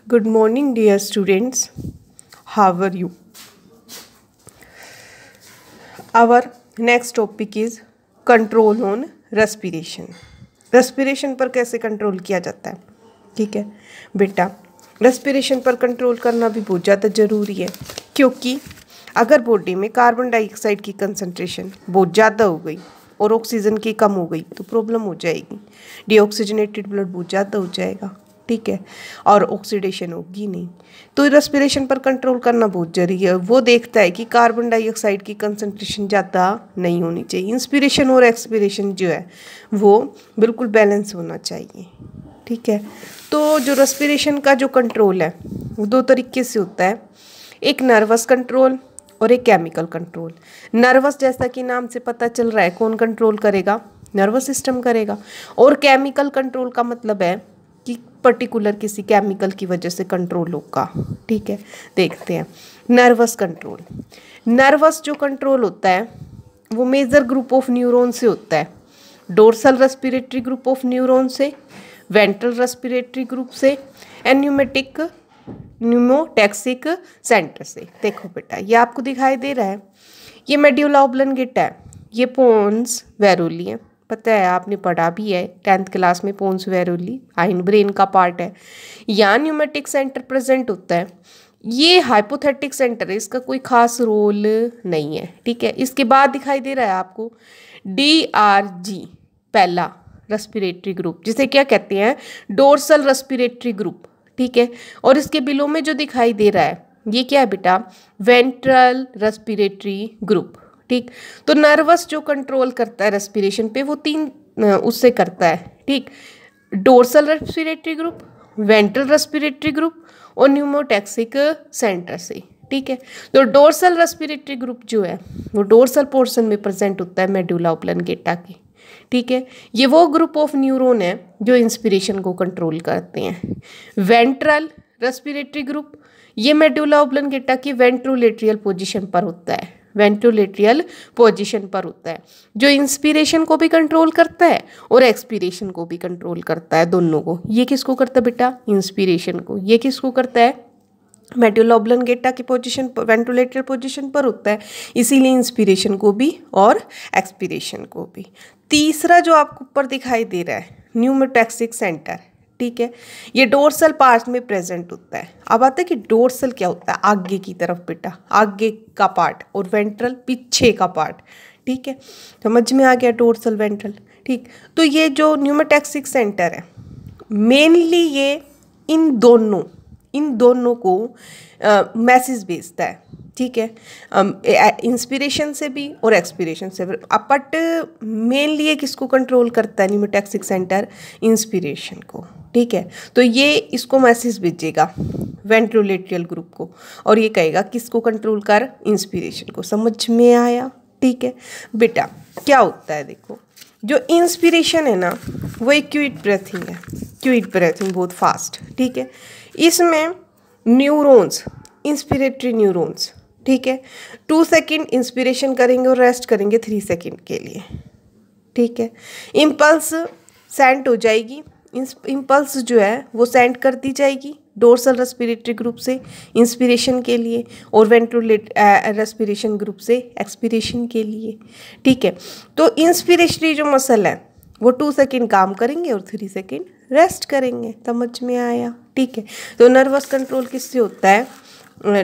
Good morning, dear students. How are you? Our next topic is control on respiration. Respiration पर कैसे control किया जाता है? ठीक है बेटा, रेस्पिरेशन पर कंट्रोल करना भी बहुत ज़्यादा ज़रूरी है, क्योंकि अगर बॉडी में कार्बन डाइऑक्साइड की कंसंट्रेशन बहुत ज़्यादा हो गई और ऑक्सीजन की कम हो गई तो प्रॉब्लम हो जाएगी। डीऑक्सीजनेटेड ब्लड बहुत ज़्यादा हो जाएगा, ठीक है, और ऑक्सीडेशन होगी नहीं। तो रेस्पिरेशन पर कंट्रोल करना बहुत जरूरी है। वो देखता है कि कार्बन डाइऑक्साइड की कंसंट्रेशन ज़्यादा नहीं होनी चाहिए। इंस्पिरेशन और एक्सपिरेशन जो है वो बिल्कुल बैलेंस होना चाहिए, ठीक है। तो जो रेस्पिरेशन का जो कंट्रोल है वो दो तरीके से होता है, एक नर्वस कंट्रोल और एक केमिकल कंट्रोल। नर्वस जैसा कि नाम से पता चल रहा है कौन कंट्रोल करेगा? नर्वस सिस्टम करेगा। और केमिकल कंट्रोल का मतलब है कि पर्टिकुलर किसी केमिकल की वजह से कंट्रोल होगा, ठीक है। देखते हैं नर्वस कंट्रोल। नर्वस जो कंट्रोल होता है वो मेजर ग्रुप ऑफ न्यूरॉन से होता है। Dorsal respiratory group of neuron से, वेंट्रल रेस्पिरेटरी ग्रुप से, एंड न्यूमोटैक्सिक सेंटर से। देखो बेटा, ये आपको दिखाई दे रहा है, ये मेड्यूला ऑब्लंगेटा है, ये पोन्स वेरोली है। पता है, आपने पढ़ा भी है 10th क्लास में, पोन्स वेरोली हाइंड ब्रेन का पार्ट है। यहाँ न्यूमेटिक सेंटर प्रेजेंट होता है। ये हाइपोथेटिक सेंटर है, इसका कोई खास रोल नहीं है, ठीक है। इसके बाद दिखाई दे रहा है आपको DRG, पहला रेस्पिरेटरी ग्रुप, जिसे क्या कहते हैं? डोर्सल रेस्पिरेटरी ग्रुप, ठीक है। और इसके बिलो में जो दिखाई दे रहा है ये क्या है बेटा? वेंट्रल रेस्पिरेटरी ग्रुप, ठीक। तो नर्वस जो कंट्रोल करता है रेस्पिरेशन पे वो तीन उससे करता है, ठीक। Dorsal respiratory group, ventral respiratory group और न्यूमोटैक्सिक सेंटर से, ठीक है। तो डोर्सल रेस्पिरेटरी ग्रुप जो है वो डोर्सल पोर्शन में प्रेजेंट होता है मेडुला ऑब्लंगेटा के, ठीक है। ये वो ग्रुप ऑफ न्यूरॉन है जो इंस्पिरेशन को कंट्रोल करते हैं। वेंट्रल रेस्पिरेटरी ग्रुप, ये मेडुला ऑब्लंगेटा की वेंट्रोलेट्रियल पोजीशन पर होता है, वेंट्रोलेट्रियल पोजीशन पर होता है, जो इंस्पिरेशन को भी कंट्रोल करता है और एक्सपिरेशन को भी कंट्रोल करता है, दोनों को। ये किसको करता है बेटा? इंस्पिरेशन को। ये किसको करता है? मेडुला ऑब्लंगेटा की पोजीशन, वेंट्रोलेट्रियल पोजीशन पर होता है, इसीलिए इंस्पिरेशन को भी और एक्सपिरेशन को भी। तीसरा जो आपको ऊपर दिखाई दे रहा है न्यूमोटैक्सिक सेंटर, ठीक है, ये डोर्सल पार्ट में प्रेजेंट होता है। अब आता है कि डोर्सल क्या होता है? आगे की तरफ बेटा, आगे का पार्ट, और वेंट्रल पीछे का पार्ट, ठीक है। समझ में आ गया? डोर्सल वेंट्रल, ठीक। तो ये जो न्यूमोटैक्सिक सेंटर है मेनली ये इन दोनों को मैसेज भेजता है, ठीक है, इंस्पिरेशन से भी और एक्सपिरेशन से भी। बट मेनली ये किसको कंट्रोल करता है न्यूमोटैक्सिक सेंटर? इंस्पिरेशन को, ठीक है। तो ये इसको मैसेज भेजेगा वेंट्रोलेट्रियल ग्रुप को और ये कहेगा किसको कंट्रोल कर? इंस्पिरेशन को। समझ में आया? ठीक है बेटा, क्या होता है देखो, जो इंस्पिरेशन है ना वो एक क्विक ब्रीथिंग है, क्विक ब्रीथिंग बहुत फास्ट, ठीक है। इसमें न्यूरॉन्स, इंस्पिरेटरी न्यूरॉन्स, ठीक है, 2 सेकेंड इंस्पिरेशन करेंगे और रेस्ट करेंगे 3 सेकेंड के लिए, ठीक है। इम्पल्स सेंड हो जाएगी, इम्पल्स जो है वो सेंड कर दी जाएगी डोर्सल रेस्पिरेटरी ग्रुप से इंस्पिरेशन के लिए और वेंट्रोलेट रेस्पिरेशन ग्रुप से एक्सपिरेशन के लिए, ठीक है। तो इंस्पिरेटरी जो मसल है वो 2 सेकेंड काम करेंगे और 3 सेकेंड रेस्ट करेंगे। समझ में आया? ठीक है। तो नर्वस कंट्रोल किससे होता है?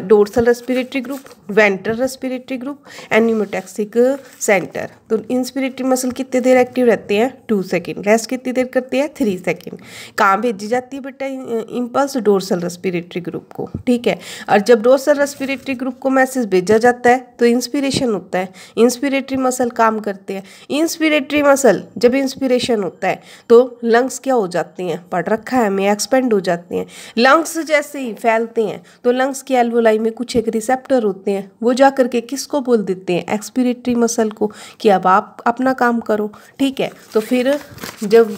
Dorsal respiratory group, ventral respiratory group and pneumotaxic centre. तो इंस्पिरेटरी मसल कितनी देर एक्टिव रहते हैं? 2 सेकेंड। रेस्ट कितनी देर करते हैं? 3 सेकेंड। कहाँ भेजी जाती है बेटा इम्पल्स? डोर्सल रेस्पिरेटरी ग्रुप को, ठीक है। और जब डोर्सल रेस्पिरेटरी ग्रुप को मैसेज भेजा जाता है तो इंस्पिरेशन होता है, इंस्पिरेटरी मसल काम करते हैं। इंस्पिरेटरी मसल जब इंस्पिरेशन होता है तो लंग्स क्या हो जाते हैं? पढ़ रखा है हमें, एक्सपेंड हो जाते हैं। लंग्स जैसे ही फैलते हैं तो लंग्स की एल्वोलाई में कुछ एक रिसेप्टर होते हैं, वो जा करके किसको बोल देते हैं? एक्सपिरेटरी मसल को, कि अब आप अपना काम करो, ठीक है। तो फिर जब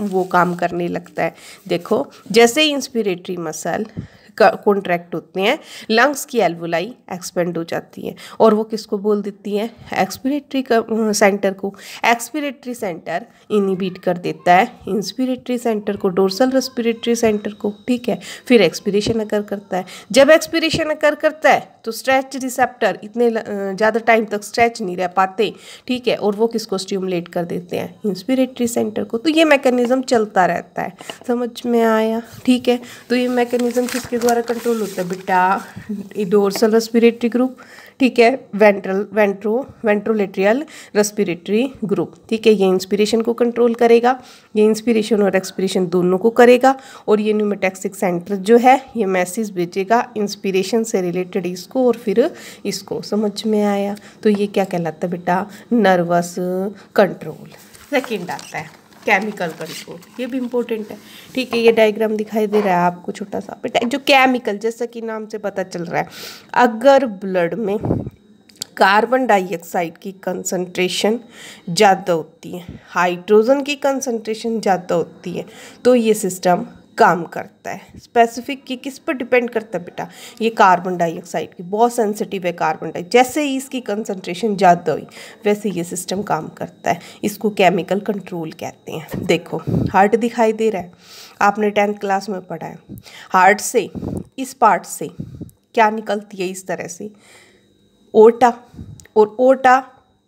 वो काम करने लगता है, देखो जैसे ही इंस्पिरेटरी मसल कॉन्ट्रैक्ट होते हैं, लंग्स की एल्वोलाई एक्सपेंड हो जाती है और वो किसको बोल देती हैं, एक्सपिरेटरी सेंटर को। एक्सपिरेटरी सेंटर इनहिबिट कर देता है इंस्पिरेटरी सेंटर को, डोर्सल रेस्पिरेटरी सेंटर को, ठीक है। फिर एक्सपिरेशन अकर करता है। जब एक्सपिरेशन अकर करता है तो स्ट्रेच रिसेप्टर इतने ज़्यादा टाइम तक स्ट्रेच नहीं रह पाते, ठीक है, और वो किसको स्टिमुलेट कर देते हैं, इंस्पिरेटरी सेंटर को। तो ये मैकेनिज्म चलता रहता है, समझ में आया, ठीक है। तो ये मैकेनिज्म किसके द्वारा कंट्रोल होता है बेटा, डोर्सल रेस्पिरेटरी ग्रुप, ठीक है, वेंट्रोलेट्रियल रेस्पिरेटरी ग्रुप, ठीक है। ये इंस्पिरेशन को कंट्रोल करेगा, ये इंस्पिरेशन और एक्सपिरेशन दोनों को करेगा, और ये न्यूमेटैक्सिक सेंटर जो है ये मैसेज भेजेगा इंस्पिरेशन से रिलेटेड इसको और फिर इसको, समझ में आया। तो ये क्या कहलाता है बेटा, नर्वस कंट्रोल। सेकेंड आता है केमिकल कंट्रोल, ये भी इम्पोर्टेंट है, ठीक है। ये डायग्राम दिखाई दे रहा है आपको छोटा सा बेटा, जो केमिकल जैसा कि नाम से पता चल रहा है, अगर ब्लड में कार्बन डाइऑक्साइड की कंसंट्रेशन ज़्यादा होती है, हाइड्रोजन की कंसंट्रेशन ज़्यादा होती है, तो ये सिस्टम काम करता है। स्पेसिफिक की किस पर डिपेंड करता है बेटा, ये कार्बन डाइऑक्साइड की, बहुत सेंसिटिव है कार्बन डाइऑक्साइड, जैसे ही इसकी कंसंट्रेशन ज़्यादा हुई वैसे ये सिस्टम काम करता है। इसको केमिकल कंट्रोल कहते हैं। देखो हार्ट दिखाई दे रहा है, आपने 10th क्लास में पढ़ा है। हार्ट से इस पार्ट से क्या निकलती है, इस तरह से ओटा, और ओटा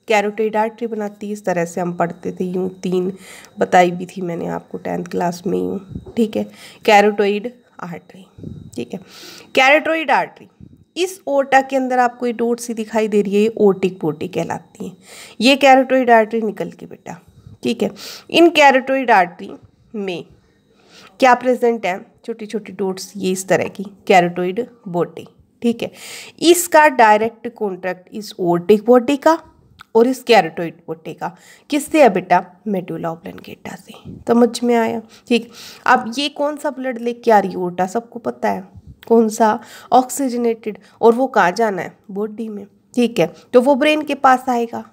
कैरोटिड आर्टरी बनाती है, इस तरह से हम पढ़ते थे, यूँ 3 बताई भी थी मैंने आपको 10th क्लास में यूँ, ठीक है, कैरोटिड आर्टरी, ठीक है। कैरोटिड आर्टरी, इस ओटा के अंदर आपको ये डॉट सी दिखाई दे रही है, ये ओटिक बोटी कहलाती है। ये कैरोटिड आर्टरी निकल के बेटा, ठीक है। इन कैरोटिड आर्टरी में क्या प्रेजेंट है, छोटी छोटी डॉट्स, ये इस तरह की कैरोटिड बोटी, ठीक है। इसका डायरेक्ट कॉन्ट्रैक्ट इस ओटिक बॉडी का और इस कैरोटिड बॉडी का किससे है बेटा, मेडुला ऑब्लंगेटा से, समझ में आया, ठीक। अब ये कौन सा ब्लड लेके आ रही है, ओटा सबको पता है कौन सा, ऑक्सीजनेटेड, और वो कहाँ जाना है, बॉडी में, ठीक है। तो वो ब्रेन के पास आएगा,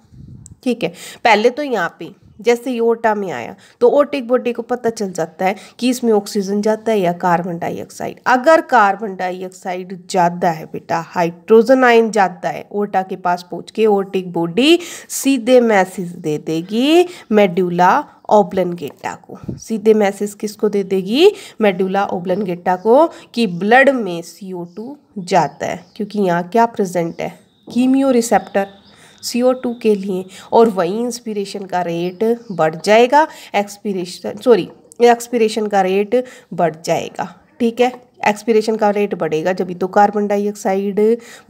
ठीक है। पहले तो यहाँ पे जैसे ये ओटा में आया तो ओटिक बॉडी को पता चल जाता है कि इसमें ऑक्सीजन जाता है या कार्बन डाइऑक्साइड। अगर कार्बन डाइऑक्साइड ज़्यादा है बेटा, हाइड्रोजन आयन ज़्यादा है, ओटा के पास पहुँच के ओटिक बॉडी सीधे मैसेज दे देगी मेडुला ऑब्लंगेटा को। सीधे मैसेज किसको दे देगी, मेडुला ऑब्लंगेटा को, कि ब्लड में CO2 जाता है, क्योंकि यहाँ क्या प्रेजेंट है, कीमियो रिसेप्टर CO2 के लिए, और वही इंस्पिरेशन का रेट बढ़ जाएगा, एक्सपिरेशन का रेट बढ़ जाएगा, ठीक है। एक्सपिरेशन का रेट बढ़ेगा जब तो कार्बन डाइऑक्साइड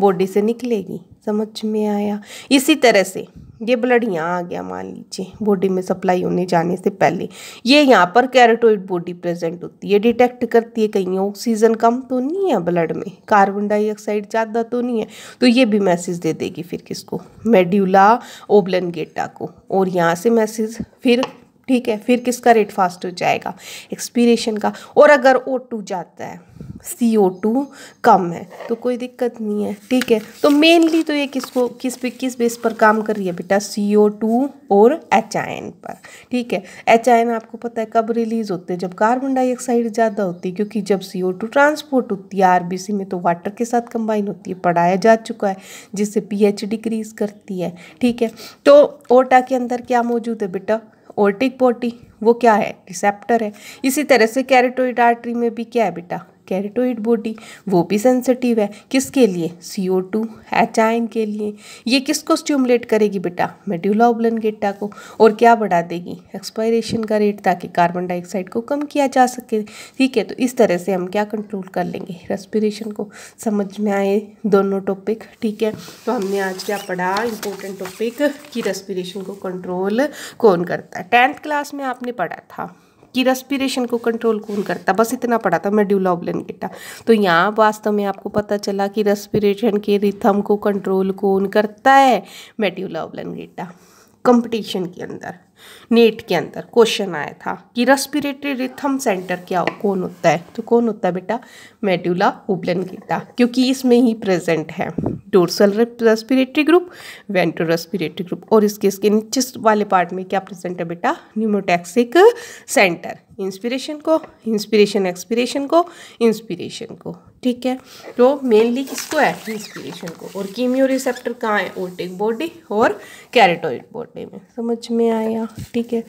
बॉडी से निकलेगी, समझ में आया। इसी तरह से ये ब्लड यहाँ आ गया, मान लीजिए बॉडी में सप्लाई होने जाने से पहले, ये यहाँ पर कैरोटिड बॉडी प्रेजेंट होती है, डिटेक्ट करती है कहीं ऑक्सीजन कम तो नहीं है ब्लड में, कार्बन डाइऑक्साइड ज़्यादा तो नहीं है, तो ये भी मैसेज दे देगी फिर किसको, मेडुला ऑब्लंगेटा को, और यहाँ से मैसेज फिर, ठीक है, फिर किसका रेट फास्ट हो जाएगा, एक्सपीरेशन का। और अगर O2 जाता है, CO2 कम है तो कोई दिक्कत नहीं है, ठीक है। तो मेनली तो ये किस बेस पर काम कर रही है बेटा, CO2 और H आयन पर, ठीक है। H आयन आपको पता है कब रिलीज होते हैं, जब कार्बन डाइऑक्साइड ज़्यादा होती है, क्योंकि जब CO2 ट्रांसपोर्ट होती है RBC में तो वाटर के साथ कंबाइन होती है, पढ़ाया जा चुका है, जिससे pH डिक्रीज करती है, ठीक है। तो ओटा के अंदर क्या मौजूद है बेटा, ओटिक बॉडी, वो क्या है, रिसेप्टर है। इसी तरह से कैरोटिड आर्टरी में भी क्या है बेटा, कैरोटिड बॉडी, वो भी सेंसिटिव है, किसके लिए, CO2 H आयन के लिए। ये किसको स्टिमुलेट करेगी बेटा, मेडुला ऑब्लंगेटा को, और क्या बढ़ा देगी, एक्सपायरेशन का रेट, ताकि कार्बन डाइऑक्साइड को कम किया जा सके, ठीक है। तो इस तरह से हम क्या कंट्रोल कर लेंगे, रेस्पिरेशन को। समझ में आए दोनों टॉपिक, ठीक है। तो हमने आज क्या पढ़ा, इंपॉर्टेंट टॉपिक, कि रेस्पिरेशन को कंट्रोल कौन करता है। 10th क्लास में आपने पढ़ा था कि रेस्पिरेशन को कंट्रोल कौन करता, बस इतना पढ़ा था, मेडुला ऑब्लंगेटा। तो यहाँ वास्तव में आपको पता चला कि रेस्पिरेशन के रिथम को कंट्रोल कौन करता है, मेडुला ऑब्लंगेटा। कंपटीशन के अंदर, नेट के अंदर क्वेश्चन आया था कि रेस्पिरेटरी रिथम सेंटर कौन होता है, तो कौन होता है बेटा, मेडुला ऑब्लंगेटा, क्योंकि इसमें ही प्रेजेंट है dorsal respiratory group, ventro respiratory group, और इसके नीचे वाले पार्ट में क्या प्रेजेंट है बेटा, न्यूमोटैक्सिक सेंटर। इंस्पिरेशन को, इंस्पिरेशन एक्सपिरेशन को, इंस्पिरेशन को, ठीक है। तो मेनली किसको है, इंस्पिरेशन को। और कीमियो रिसेप्टर कहाँ है, ओटिक बॉडी और कैरोटिड बॉडी में। समझ में आया, ठीक है।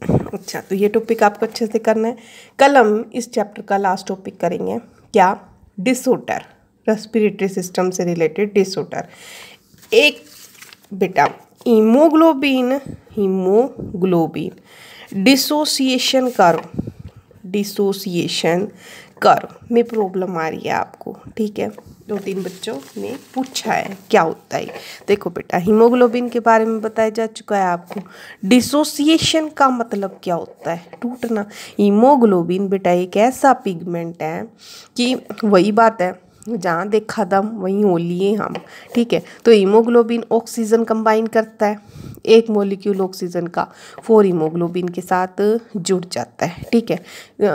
अच्छा, तो ये टॉपिक आपको अच्छे से करना है। कल हम इस चैप्टर का लास्ट टॉपिक करेंगे, क्या, डिसऑर्डर, रेस्पिरेटरी सिस्टम से रिलेटेड डिसऑर्डर। एक बेटा हीमोग्लोबिन डिसोसिएशन कर्व में प्रॉब्लम आ रही है आपको, ठीक है। 2-3 बच्चों ने पूछा है क्या होता है। देखो बेटा, हीमोग्लोबिन के बारे में बताया जा चुका है आपको। डिसोसिएशन का मतलब क्या होता है, टूटना। हीमोग्लोबिन बेटा एक ऐसा पिगमेंट है कि वही बात है, जहाँ देखा दम वहीं ओलिए हम, ठीक है। तो हीमोग्लोबिन ऑक्सीजन कंबाइन करता है, एक मॉलिक्यूल ऑक्सीजन का 4 हीमोग्लोबिन के साथ जुड़ जाता है, ठीक है।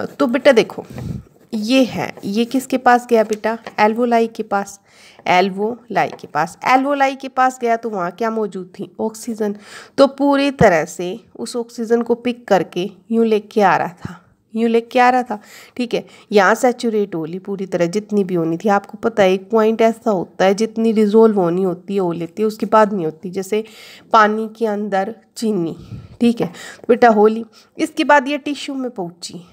तो बेटा देखो, ये किसके पास गया बेटा, एल्वोलाई के पास। एल्वोलाई के पास गया तो वहाँ क्या मौजूद थी, ऑक्सीजन। तो पूरी तरह से उस ऑक्सीजन को पिक करके यूँ लेके आ रहा था, ठीक है। यहाँ सैचुरेट होली पूरी तरह जितनी भी होनी थी। आपको पता है एक पॉइंट ऐसा होता है जितनी डिजोल्व होनी होती है हो लेती है, उसके बाद नहीं होती, जैसे पानी के अंदर चीनी, ठीक है। बेटा होली, इसके बाद ये टिश्यू में पहुँची।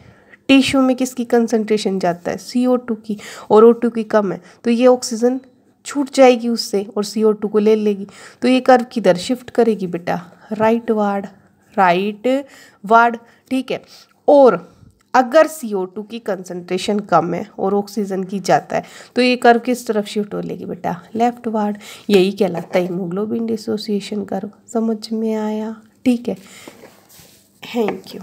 टिश्यू में किसकी कंसंट्रेशन जाता है, CO2 की, और O2 की कम है, तो ये ऑक्सीजन छूट जाएगी उससे और CO2 को ले लेगी। तो ये कर्व किधर शिफ्ट करेगी बेटा, राइट वार्ड, ठीक है। और अगर CO2 की कंसंट्रेशन कम है और ऑक्सीजन की जाता है तो ये कर्व किस तरफ शिफ्ट हो लेगी बेटा, लेफ्ट वार्ड। यही कहलाता है हीमोग्लोबिन डिसोसिएशन कर्व। समझ में आया, ठीक है। Thank you.